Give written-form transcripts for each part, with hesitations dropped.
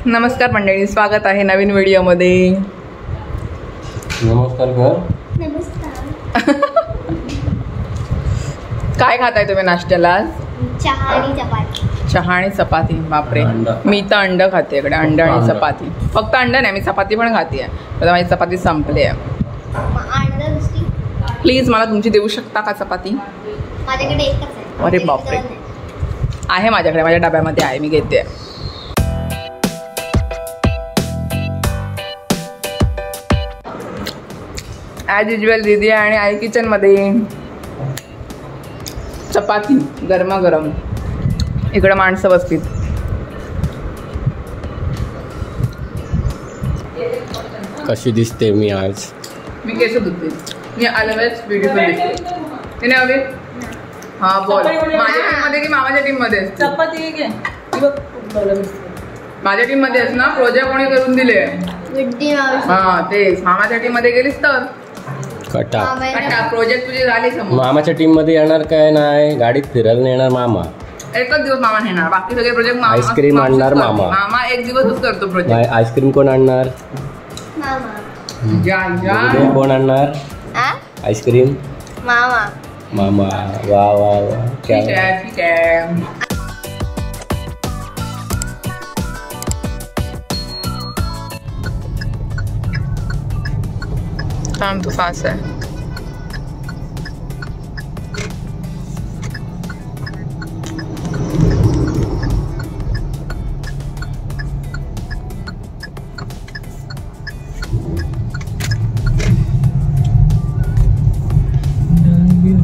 नमस्कार मंडळी, स्वागत आहे नवीन व्हिडिओमध्ये. नमस्कार कर. नमस्कार. काय खाताय तुम्ही नाश्त्याला? चहा आणि चपाती. चहा आणि चपाती. बापरे, मी तर अंड खाते इकडे. अंड आणि चपाती. फक्त अंड नाही, मी चपाती पण खाते. आता माझी चपाती संपली आहे. प्लीज मला तुमची देऊ शकता का चपाती? माझ्याकडे एकच आहे. अरे बापरे, आहे माझ्याकडे, माझ्या डब्यामध्ये आहे, मी घेते. ॲज युजल दीदी आणि आई किचनमध्ये. चपाती गरमागरम, इकडं माणसं बसलीत. कशी दिसते मी आज? मी केस धुते. मी ऑलवेज ब्युटिफुल दिसते. नाही हवे? हां बोल. माझ्या टीममध्ये की मामाच्या टीममध्ये? चपाती घे. माझ्या टीममध्ये आहेस ना? प्रोजेक्ट कोणी करून दिले? हां तेच. मामाच्या टीममध्ये गेलीस तर कटा प्रोजेक्ट तुझी झाली समोर. मामाच्या टीम मध्ये येणार काय नाही, गाडीत फिरायला येणार मामा. एकच दिवस मामा नेणार, बाकी सगळे प्रोजेक्ट मामा. आईस्क्रीम आणणार मामा. मामा एक दिवसच करतो प्रोजेक्ट. आईस्क्रीम कोण आणणार? मामा. कोण आणणार आईस्क्रीम? मामा. मामा. वा वा वा. ठीक आहे ठीक आहे. काम तू फास्ट आहे.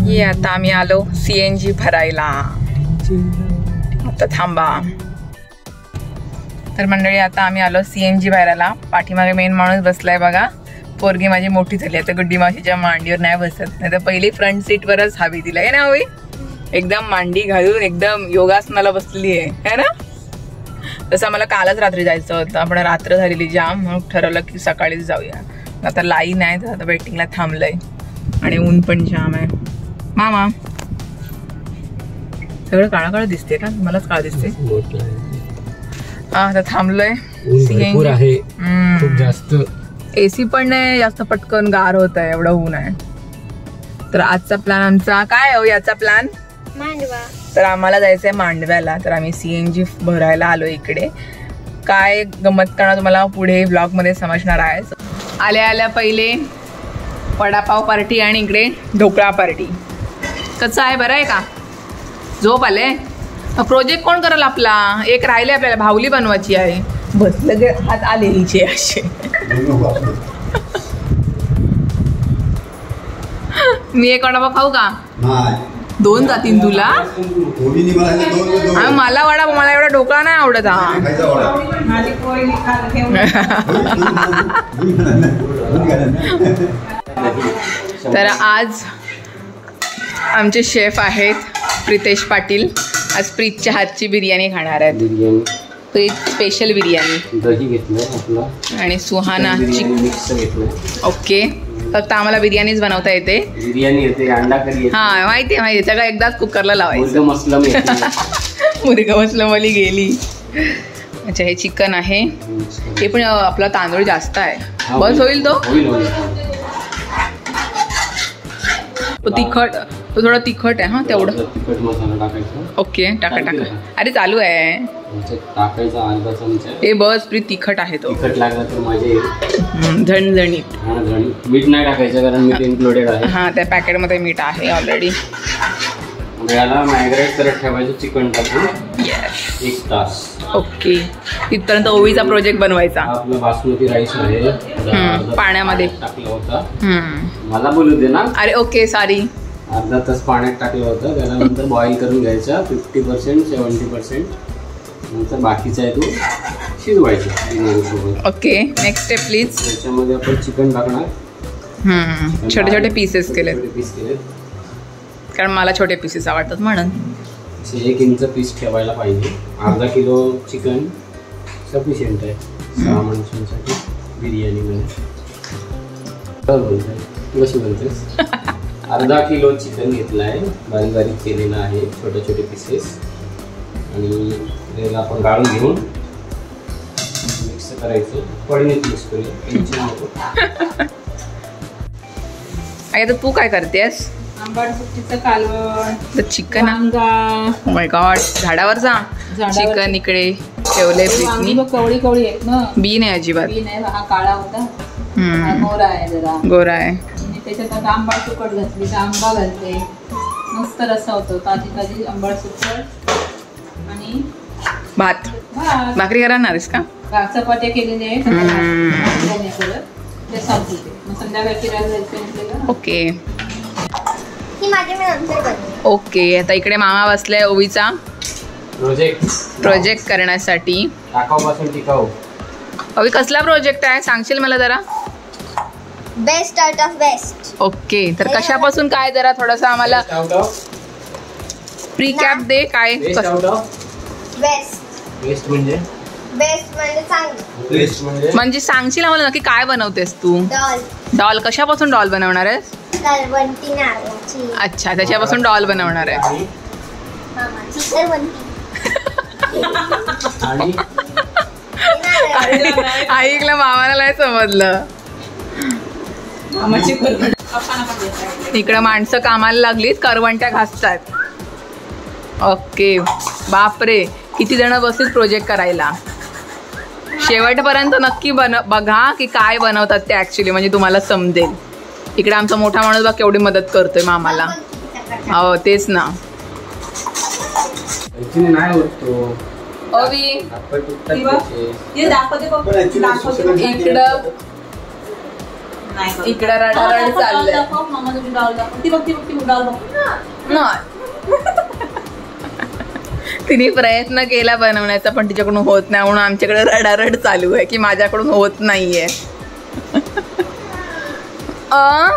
ये आता आम्ही आलो CNG भरायला. आता थांबा. तर मंडळी आता आम्ही आलो CNG भरायला. पाठीमागे मेन माणूस बसलाय बघा. पोरगी माझी मोठी झाली आता, गुड्डी मावशीच्या मांडीवर नाही बसत. नाही तर पहिली फ्रंट सीटवरच हवी तिला. आहे ना हवी? एकदम मांडी घालून एकदम योगासनाला बसली आहे ना. तसं मला कालच रात्री जायचं होतं, आपण रात्र झालेली जाम, म्हणून ठरवलं की सकाळीच जाऊया. आता लाईन आहे तर आता वेटिंगला थांबलंय आणि ऊन पण जाम आहे. मामा सगळं काळा काळा दिसते का? मलाच काळा दिसते. हा आता थांबलोय. आहे खूप जास्त. AC पण नाही जास्त, पटकन गार होत आहे, एवढं ऊन आहे. तर आजचा प्लॅन आमचा काय हो? याचा प्लॅन मांडवा. तर आम्हाला जायचंय मांडव्याला. तर आम्ही CNG भरायला आलो इकडे. काय गंमत करणार तुम्हाला पुढे ब्लॉग मध्ये समजणार आहे. आल्या आल्या पहिले वडापाव पार्टी आणि इकडे ढोकळा पार्टी. कसं आहे, बरं आहे का? झोप आले. प्रोजेक्ट कोण करेल आपला? एक राहिले आपल्याला, भावली बनवायची आहे. बस लगे हात आले हिचे असे. मी एक वडापाव खाऊ का? 2 जातील तुला? मला वडापाव, मला एवढा ढोकळा नाही आवडत. तर आज आमचे शेफ आहेत प्रितेश पाटील. आज प्रीतच्या हातची बिर्याणी खाणार आहेत. प्रीत स्पेशल बिर्याणी. दही घेतलं आणि सुहाना मिक्स घेतलं. ओके. फक्त आम्हाला बिर्याणीच बनवता येते. बिर्याणी येते, अंडा करी. हा माहिती आहे, सगळं एकदाच कुकरला लावायचं. मुर्गा मसलमली गेली. अच्छा हे चिकन आहे. हे पण आपला तांदूळ जास्त आहे. बस होईल तो? तिखट, तो थोडा तिखट आहे. हा तेवढं तिखट मसाला टाकायचा. ओके टाका टाका. अरे चालू आहे टाकायचा अर्धा चमचा. हे बस प्रीत तिखट आहे तो. तिखट लागला तर माझे झणझणीत. मीठ नाही टाकायचं कारण मीठ इन्क्लुडेड आहे. हा त्या पॅकेटमध्ये मीठ आहे ऑलरेडी. याला मॅग्रेट करत ठेवायचं चिकन टाकून 1 तास. ओके. तिथपर्यंत ओवीचा प्रोजेक्ट बनवायचा. आपला बासमती राईस आहे पाण्यामध्ये टाकला होता. मला बोलू दे ना. अरे ओके सॉरी. अर्धा तास पाण्यात टाकलं होतं. त्यानंतर बॉईल करून घ्यायचा 50% 70%. नंतर बाकीचा आहे तो शिजवायचा. Okay next step please. त्याच्यामध्ये आपण चिकन टाकणार. छोटे छोटे पीसेस केलेत पीस केलेत कारण मला छोटे पीसेस आवडतात म्हणून. 1 इंच पीस ठेवायला पाहिजे. अर्धा किलो चिकन सफिशियंट आहे 6 माणसांसाठी बिर्याणीमध्ये. कशी बोलतेस? अर्धा किलो चिकन घेतला आहे, बारीक बारीक केलेला आहे, छोटे छोटे पीसेस. आणि त्याला आपण गाळून घेऊन मिक्स करायचं, पडीनेच मिक्स करूया, टेन्शन नको. आता तू काय करतेस? आंबट सुट्टीचं कालवण, चिकन. वांगा. माय गॉड, झाडावर जा. चिकन इकडे ठेवलंय वांगी प्रीतनी. बघ कवळी कवळी आहेत ना. बी नाही अजिबात. बी नाही, हा काळा होता, हा गोरा आहे जरा. गोरा आहे. आणि त्याच्यात आता आंबट सुकट घातली तर आंबा घालते, मस्त रस्सा होतो. ताजी ताजी आंबट सुकट आणि भात. भात. भाकरी करणार आहेस का? चपात्या केलेल्या आहेत, नाही करत ते संपते. मग संध्याकाळी फिरायला जायचं म्हटलं. ओके ही माझी मी नंतर बनवेन. ओके. आता इकडे मामा बसलाय ओवीचा प्रोजेक्ट करण्यासाठी. टाकाऊपासून टिकाऊ. ओवी कसला प्रोजेक्ट आहे सांगशील मला जरा? Best out of best. Okay, तर कशापासून काय जरा थोडंसं आम्हाला प्री कॅप दे. काय best out of best. Best म्हणजे बेस्ट म्हणजे चांगलं. बेस्ट म्हणजे म्हणजे सांगशील आम्हाला नक्की काय बनवतेस तू? डॉल. डॉल. कशापासून डॉल बनवणार आहेस? करवंटी नारळाची. अच्छा, त्याच्यापासून डॉल बनवणार आहे. आणि मामाची करवंटी. आणि ऐकलं, मामाला नाही समजलं. मामाची करवंटी. पप्पांना पण द्यायचं. इकडं माणसं कामाला लागलीत, करवंट्या घासतात. ओके, बापरे, किती जण बसलीत प्रोजेक्ट करायला. शेवटपर्यंत नक्की बघा की काय बनवतात ते ऍक्च्युली, म्हणजे तुम्हाला समजेल. इकडे आमचा मोठा माणूस बघ केवढी मदत करतोय मामाला. हो तेच ना. नाही होत तो. ओवी आपण तुटतात त्याचे. हे दाखवते बघ. दाखवते. इकडं रडारड चाललंय. मामा तुम्ही डाळ दाखव. ती बघ ती डाळ बघ. तिने प्रयत्न केला बनवण्याचा पण तिच्याकडून होत नाही, म्हणून आमच्याकडे रडारड चालू आहे की माझ्याकडून होत नाहीये.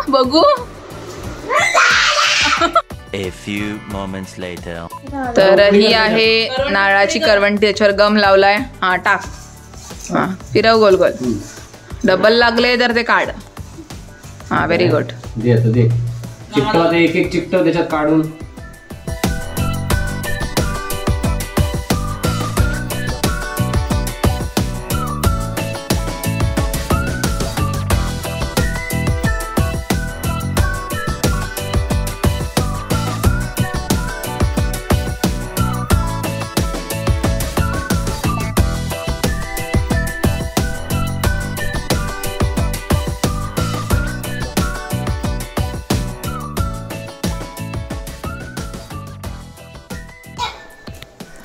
बघू. A few moments later. तर ही आहे नारळाची करवंटी, त्याच्यावर गम लावलाय. हा टाक. हा फिरव गोल गोल. डबल लागले तर ते काढ. हा व्हेरी गुड. दे आता दे. चिकटव ते, एक एक चिकटव त्याच्यात काढून.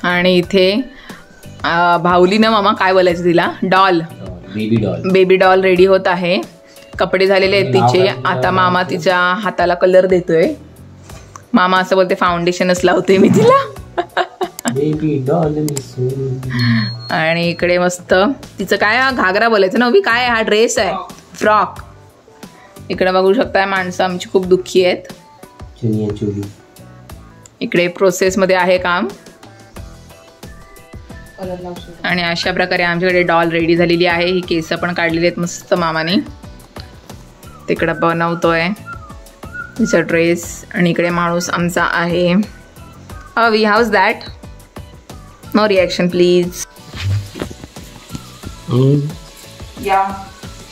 आणि इथे भाऊलीनं मामा काय बोलायचं तिला? Doll. Baby doll. Baby doll ready होत आहे. कपडे झालेले आहेत तिचे. आता मामा तिच्या हाताला कलर देतोय. मामा असं बोलते फाउंडेशनच लावते मी तिला. Baby doll. आणि इकडे मस्त तिचं काय घागरा बोलायचं ना, काय हा ड्रेस आहे, फ्रॉक. इकडे बघू शकताय माणसं आमची खूप दुःखी आहेत. इकडे प्रोसेस मध्ये आहे काम. आणि अशा प्रकारे आमच्याकडे डॉल रेडी झालेली आहे. ही केस पण काढलेली आहेत मस्त मामाने. तिकडं बनवतोय तिचा ड्रेस. आणि इकडे माणूस आमचा आहे. We house that. No reaction please. या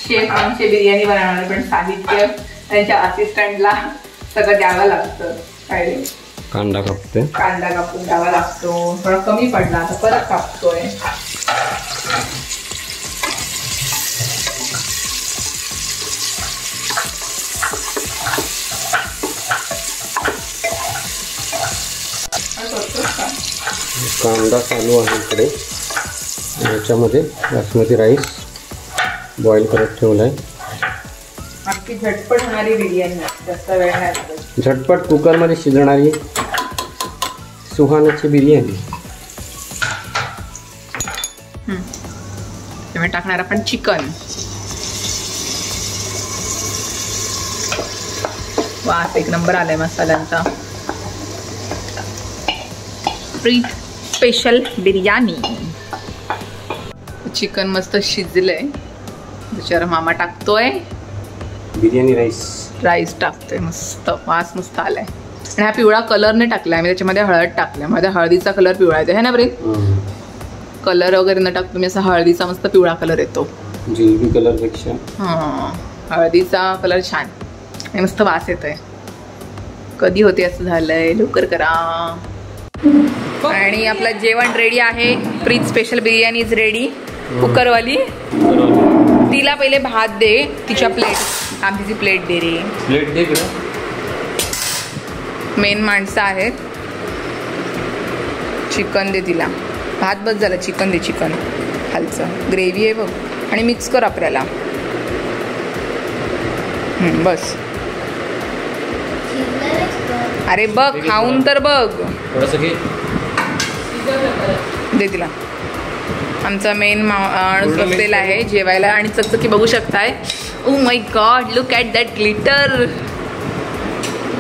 शेफ आमचे बिर्याणी बनवणार, पण साहित्य त्यांच्या असिस्टंटला सगळं द्यावं लागतं. काय कांदा कापते. कांदा कापून द्यावा लागतो. थोडा कमी पडला आता परत कापतोय. कांदा चालू आहे इकडे. याच्यामध्ये बासमती राईस बॉईल करत ठेवलाय. आमची झटपट होणारी बिर्याणी, जास्त वेळ नाही लागत. झटपट कुकरमध्ये शिजणारी सुहानाची बिर्याणी. त्यामुळे टाकणार आपण चिकन. वास एक नंबर आलाय मसाल्यांचा. प्रीत स्पेशल बिर्याणी. चिकन मस्त शिजलंय. त्याच्यावर मामा टाकतोय बिर्याणी राईस टाकतोय. मस्त वास मस्त आलाय. आणि हा पिवळा कलर नाही टाकलाय मी, त्याच्यामध्ये हळद टाकलाय. माझ्या हळदीचा कलर पिवळा येतो है ना प्रीत? कलर वगैरे न टाकता तुम्ही असा हळदीचा मस्त पिवळा कलर येतो. जिलेबी कलर पेक्षा हळदीचा कलर छान आणि मस्त वास येतोय. कधी होते असं झालंय, लवकर करा. आणि आपलं जेवण रेडी आहे. प्रीत स्पेशल बिर्याणी इज रेडी. कुकरवाली तिला पहिले भात दे, तिच्या प्लेट आमची प्लेट दे रे. प्लेट दे. मेन माणसं आहेत. चिकन दे तिला. भात बस झाला, चिकन दे. चिकन खालचं ग्रेव्ही आहे बघ आणि मिक्स कर आपल्याला. बस. अरे बघ खाऊन तर बघ. दे तिला. आमचा मेन माणूस बसलेला आहे जेवायला आणि चकचकी बघू शकताय. Oh my God, look at that glitter.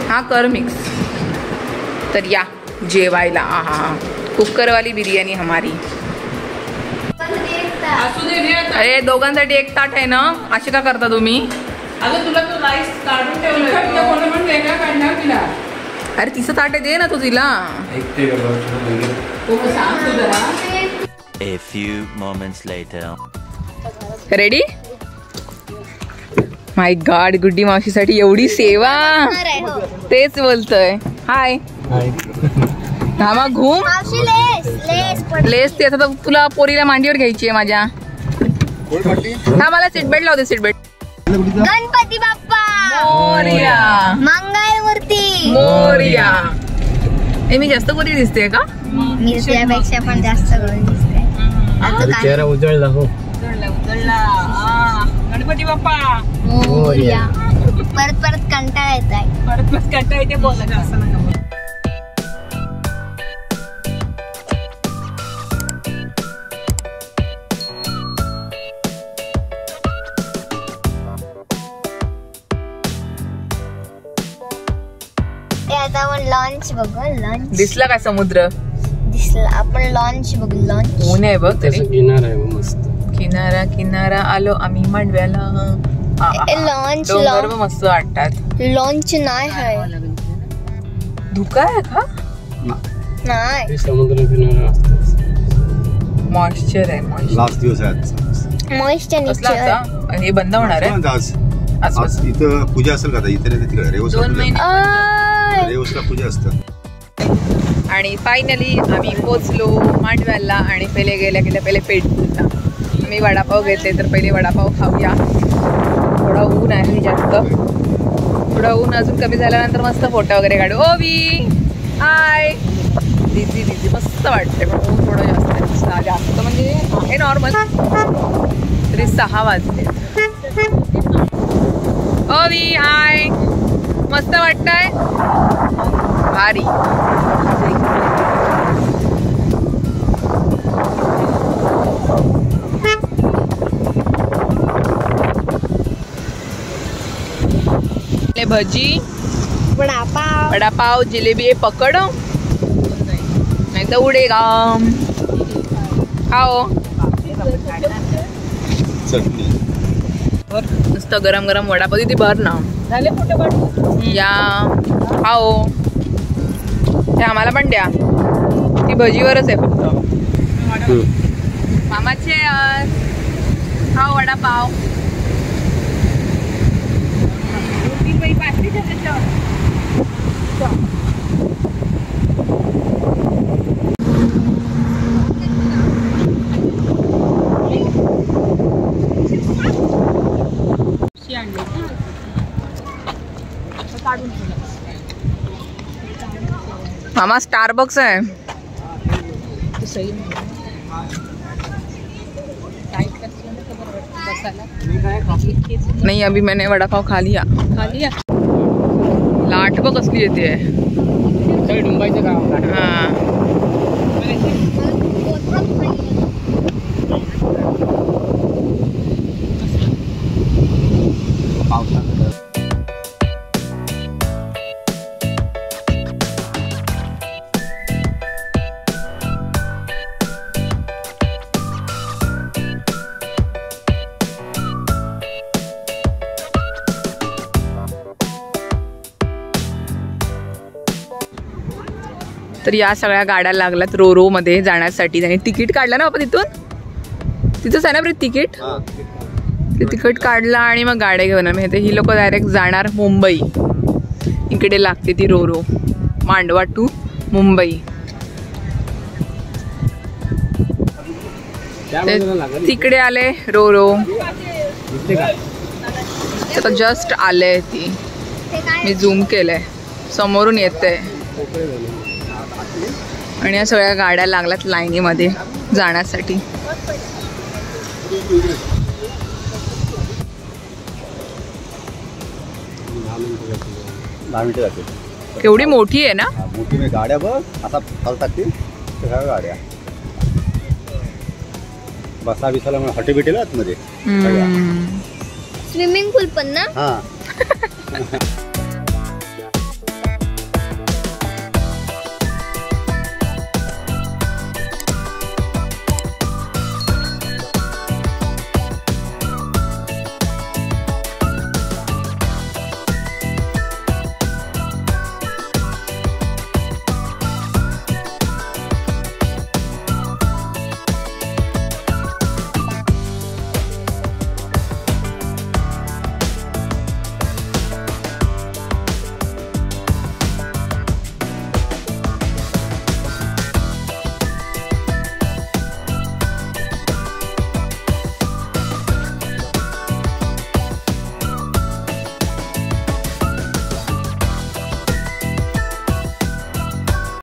हा कर मिक्स. तर या जेवायला. हा कुकरवाली बिर्याणी हमारी. अरे दोघांसाठी एक ताट आहे ना, असे का करता तुम्ही? अगं तुला तो राईस काढून ठेवलं. अरे तिचं ताट दे ना तू तिला. A few moments later. Ready? My God, Guddi मावशीसाठी एवढी सेवा. तेच बोलतोय. हाय धामा घुम. लेस ते आता तुला पोरीला मांडीवर घ्यायची आहे माझ्या. हा मला सीट बेल्ट लावते. Seat belt. गणपती बाप्पा मोरया. मंगळवरती मोरया. हे मी जास्त गोरी दिसते का? मी त्यापेक्षा पण जास्त गोरी दिसते. चेहरा उजळला. हो गणपती बाप्पा मोरया. परत परत कंटाळा येत आहे. परत कंटाळा येते बोलायचं असं नका. आता आपण लॉन्च बघू. लॉन्च दिसला का समुद्र? दिसला. आपण लॉन्च बघू. लॉन्च ऊन आहे बघ तरी. किनारा आहे मस्त. किनारा किनारा आलो आम्ही मांडव्याला. लॉन्च डोंगर मस्त वाटतात. लॉन्च नाही आहे. धुका आहे का? नाही. समुद्र किनारा असतो. मॉइश्चर आहे. लास्ट दिवस आहे मॉइश्चर कसला आता? हे बंद होणार आहे आज इथं पूजा असेल का? इथे नाही तिकडे रेवसला 2 महिने. रेवसला पूजा असतं. आणि फायनली आम्ही पोचलो मांडव्याला. आणि पहिले पेट होता. मी वडापाव घेतले तर पहिले वडापाव खाऊया. थोडा ऊन आहे जास्त. थोडं ऊन अजून कमी झाल्यानंतर मस्त फोटो वगैरे काढू. ओवी हाय. दिदी दिदी मस्त वाटते पण ऊन थोडं जास्त आहे. जास्त म्हणजे आहे नॉर्मल. तरी 6 वाजले. ओवी हाय. मस्त वाटतंय. भारी. भजी वडापाव जिलेबी आहे. पकड नाही तर उडेगा. खाओ. चटणी नुसतं गरम गरम वडापाव तिथे भर ना. झाले फोटो काढू. या खाओ. ते आम्हाला पण द्या. ती भजीवरच आहे फक्त. मामाचे खाओ वडापाव. मामा स्टारबक्स है. नहीं अभी मैंने वड़ा पाव खा लिया. लाट बघ कसली येते. हाँ तर या सगळ्या गाड्या लागल्यात रो मध्ये जाण्यासाठी. त्यांनी तिकीट काढलं ना आपण तिथून, तिथंच आहे ना प्रीत तिकीट, ते तिकीट काढलं आणि मग गाड्या घेऊन आम्ही. ही लोक डायरेक्ट जाणार मुंबई. इकडे लागते ती रो मांडवा टू मुंबई. तिकडे आले रो आता जस्ट आले. ती मी झूम केलंय, समोरून येते. आणि या सगळ्या गाड्या लागल्यात लाईनीमध्ये जाण्यासाठी. केवढी मोठी आहे ना, मोठी मी गाड्या बघ आता चालतात ती सगळ्या गाड्या. बसा बिसाला हॉटेल भेटेल आतमध्ये. स्विमिंग पूल पण ना. हा